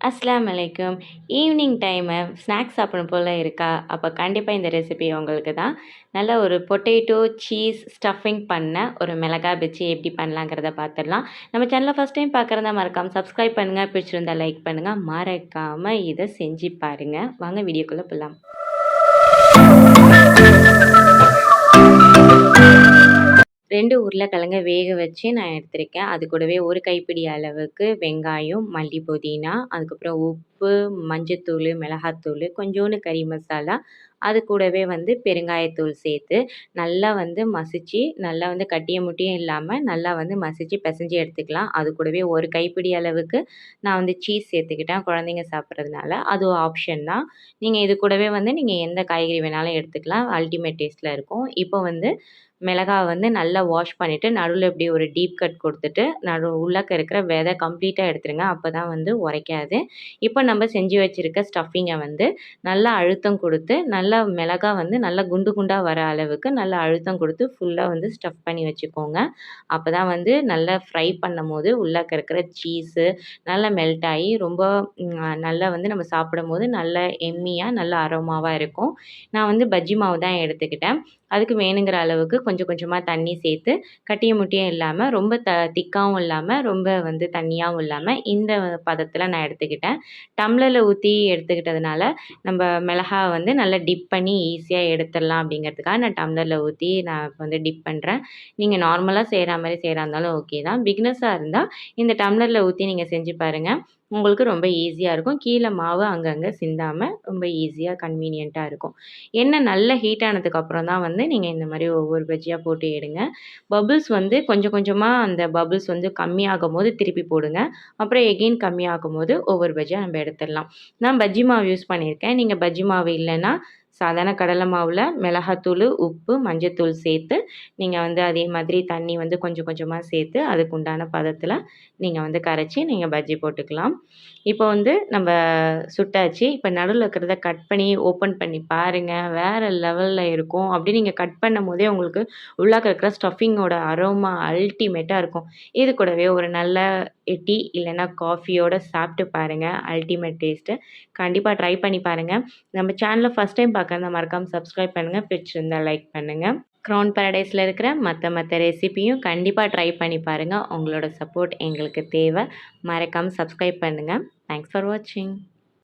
அஸ்ஸலாமு அலைக்கும். Evening time snacks சாப்பிடணும் போல இருக்கா? அப்போ கண்டிப்பாக இந்த ரெசிபி உங்களுக்கு தான். நல்ல ஒரு பொட்டேட்டோ, சீஸ் ஸ்டஃபிங் பண்ண ஒரு மிளகாய் பஜ்ஜி எப்படி பண்ணலாங்கிறத பார்த்துடலாம். நம்ம சேனலை ஃபஸ்ட் டைம் பார்க்குறதா மறக்காமல் சப்ஸ்கிரைப் பண்ணுங்கள், பிடிச்சிருந்தா லைக் பண்ணுங்கள், மறக்காமல் இதை செஞ்சு பாருங்கள். வாங்க வீடியோக்குள்ளே போகலாம். 2 உருளைக்கிழங்க வேக வச்சு நான் எடுத்திருக்கேன். அது கூடவே 1 கைப்பிடி அளவுக்கு வெங்காயம், மல்லி, புதினா, அதுக்கப்புறம் உப்பு, மஞ்சத்தூள், மிளகாத்தூள், கொஞ்சோண்டு கறி மசாலா, அது கூடவே பெருங்காயத்தூள் சேர்த்து நல்லா மசிச்சு, நல்லா கட்டிய முட்டியும் இல்லாமல் நல்லா மசிச்சு பிசைஞ்சு எடுத்துக்கலாம். அது கூடவே 1 கைப்பிடி அளவுக்கு நான் சீஸ் சேர்த்துக்கிட்டேன். குழந்தைங்க சாப்பிட்றதுனால. அது ஆப்ஷன் தான். நீங்கள் இது கூடவே நீங்கள் எந்த காய்கறி வேணாலும் எடுத்துக்கலாம். அல்டிமேட் டேஸ்ட்டில் இருக்கும். இப்போ மிளகாய் நல்லா வாஷ் பண்ணிவிட்டு நடுவில் இப்படி ஒரு டீப் கட் கொடுத்துட்டு உள்ளக்க இருக்கிற விதை கம்ப்ளீட்டாக எடுத்துருங்க. அப்போ தான் உரைக்காது. இப்போ நம்ம செஞ்சு வச்சுருக்க ஸ்டஃபிங்கை நல்லா அழுத்தம் கொடுத்து நல்லா மிளகாய் நல்லா குண்டு குண்டாக வர அளவுக்கு நல்லா அழுத்தம் கொடுத்து ஃபுல்லாக ஸ்டஃப் பண்ணி வச்சுக்கோங்க. அப்போ தான் நல்லா ஃப்ரை பண்ணும்போது உள்ளக்க இருக்கிற சீஸு நல்லா மெல்ட் ஆகி ரொம்ப நல்லா நம்ம சாப்பிடும்போது நல்லா எம்மியாக நல்லா அரோமாவாக இருக்கும். நான் பஜ்ஜி மாவு தான் எடுத்துக்கிட்டேன். அதுக்கு வேணுங்கிற அளவுக்கு கொஞ்சம் கொஞ்சமாக தண்ணி சேர்த்து கட்டிய முட்டியும் இல்லாமல் ரொம்ப திக்காகவும் இல்லாமல் ரொம்ப தண்ணியாகவும் இல்லாமல் இந்த பதத்தில் நான் எடுத்துக்கிட்டேன். டம்ளரில் ஊற்றி எடுத்துக்கிட்டதுனால நம்ம மிளகாய் நல்லா டிப் பண்ணி ஈஸியாக எடுத்துடலாம் அப்படிங்கிறதுக்காக நான் டம்ளரில் ஊற்றி நான் இப்போ டிப் பண்ணுறேன். நீங்கள் நார்மலாக செய்கிற மாதிரி செய்கிறா இருந்தாலும் ஓகே தான். பிகினர்ஸாக இருந்தால் இந்த டம்ளரில் ஊற்றி நீங்கள் செஞ்சு பாருங்கள். உங்களுக்கு ரொம்ப ஈஸியாக இருக்கும். கீழே மாவு அங்கங்கே சிந்தாமல் ரொம்ப ஈஸியாக கன்வீனியண்ட்டாக இருக்கும். எண்ணெய் நல்லா ஹீட் ஆனதுக்கப்புறம் தான் நீங்கள் இந்த மாதிரி ஒவ்வொரு பஜ்ஜியாக போட்டு எடுங்க. பபுள்ஸ் கொஞ்சம் கொஞ்சமாக அந்த பபுள்ஸ் கம்மியாகும்போது திருப்பி போடுங்க. அப்புறம் எகெயின் கம்மியாகும்போது ஒவ்வொரு பஜ்ஜியாக நம்ம எடுத்துடலாம். நான் பஜ்ஜி மாவு யூஸ் பண்ணியிருக்கேன். நீங்கள் பஜ்ஜி மாவு இல்லைன்னா சாதாரண கடலை மாவில் மிளகாத்தூள், உப்பு, மஞ்சத்தூள் சேர்த்து நீங்கள் அதே மாதிரி தண்ணி கொஞ்சம் கொஞ்சமாக சேர்த்து அதுக்கு உண்டான பதத்தில் நீங்கள் கரைச்சி நீங்கள் பஜ்ஜி போட்டுக்கலாம். இப்போ நம்ம சுட்டாச்சு. இப்போ நடுவில் இருக்கிறத கட் பண்ணி ஓப்பன் பண்ணி பாருங்கள். வேறு லெவலில் இருக்கும். அப்படி நீங்கள் கட் பண்ணும்போதே உங்களுக்கு உள்ளாக்க இருக்கிற ஸ்டஃபிங்கோட அரோமா அல்டிமேட்டாக இருக்கும். இது கூடவே ஒரு நல்ல டீ இல்லைன்னா காஃபியோடு சாப்பிட்டு பாருங்கள். Ultimate taste. கண்டிப்பாக ட்ரை பண்ணி பாருங்கள். நம்ம சேனலை ஃபஸ்ட் டைம் பார்க்குறதா மறக்காமல் சப்ஸ்கிரைப் பண்ணுங்கள். பிடிச்சிருந்தா லைக் பண்ணுங்கள். க்ரௌன் பாரடைஸில் இருக்கிற மற்ற ரெசிபியும் கண்டிப்பாக ட்ரை பண்ணி பாருங்கள். உங்களோட சப்போர்ட் எங்களுக்கு தேவை. மறக்காமல் சப்ஸ்கிரைப் பண்ணுங்கள். தேங்க்ஸ் ஃபார் வாட்சிங்.